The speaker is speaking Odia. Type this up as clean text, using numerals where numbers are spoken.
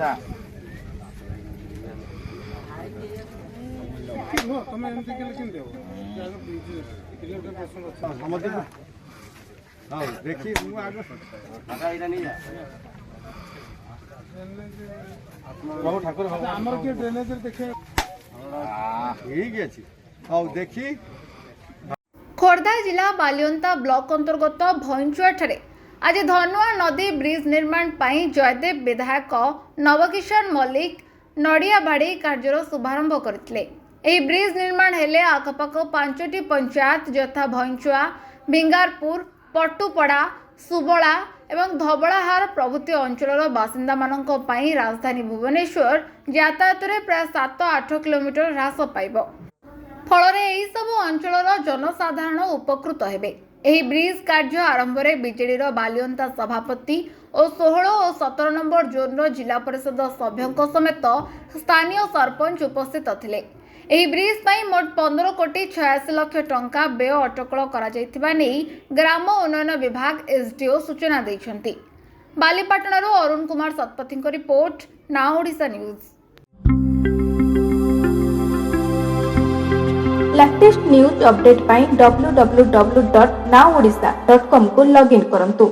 अच्छा ତମେ ଏମିତି କେଲେ କେମିତି ହବ କିଲୋମିଟର ପସନ୍ଦ ଅଛି ସମସ୍ତେ ହଉ ଦେଖି ମୁଁ ଆଗ ଏଇଟା ନେଇଯା ପ୍ରଭୁ ଠାକୁର ଆମର କିଏ ଡ୍ରେନେଜରେ ଦେଖେ ଠିକ ଅଛି ହଉ ଦେଖି ଖୋର୍ଦ୍ଧା ଜିଲ୍ଲା ବାଲିଅନ୍ତା ବ୍ଲକ अंतर्गत ଭଇଁଚୁଆଠାରେ ଆଜି ଧନୁଆ ନଦୀ ବ୍ରିଜ ନିର୍ମାଣ ପାଇଁ ଜୟଦେବ ବିଧାୟକ ନବକିଶୋର ମଲ୍ଲିକ ନଡ଼ିଆବାଡ଼ି କାର୍ଯ୍ୟର ଶୁଭାରମ୍ଭ କରିଥିଲେ। ଏହି ବ୍ରିଜ ନିର୍ମାଣ ହେଲେ ଆଖପାଖ 5ଟି ପଞ୍ଚାୟତ ଯଥା ଭଇଁଚୁଆ, ଭିଙ୍ଗାରପୁର, ପଟୁପଡ଼ା, ସୁବଳା ଏବଂ ଧବଳାହାର ପ୍ରଭୃତି ଅଞ୍ଚଳର ବାସିନ୍ଦାମାନଙ୍କ ପାଇଁ ରାଜଧାନୀ ଭୁବନେଶ୍ୱର ଯାତାୟାତରେ ପ୍ରାୟ 7-8 କିଲୋମିଟର ହ୍ରାସ ପାଇବ। ଫଳରେ ଏହି ସବୁ ଅଞ୍ଚଳର ଜନସାଧାରଣ ଉପକୃତ ହେବେ। ଏହି ବ୍ରିଜ କାର୍ଯ୍ୟ ଆରମ୍ଭରେ ବିଜେଡିର ବାଲିଅନ୍ତା ସଭାପତି ଓ 16 ଓ 17 ନମ୍ବର ଜୋନ୍ର ଜିଲ୍ଲା ପରିଷଦ ସଭ୍ୟଙ୍କ ସମେତ ସ୍ଥାନୀୟ ସରପଞ୍ଚ ଉପସ୍ଥିତ ଥିଲେ। ଏହି ବ୍ରିଜ ପାଇଁ ମୋଟ 15 କୋଟି 86 ଲକ୍ଷ ଟଙ୍କା ବ୍ୟୟ ଅଟକଳ କରାଯାଇଥିବା ନେଇ ଗ୍ରାମ ଉନ୍ନୟନ ବିଭାଗ ଏସଡିଓ ସୂଚନା ଦେଇଛନ୍ତି। ବାଲିପାଟଣାରୁ ଅରୁଣ କୁମାର ଶତପଥୀଙ୍କ report, Nao Odisha news. Latest news update पाई www.naodisha.com को लॉगिन करंतु।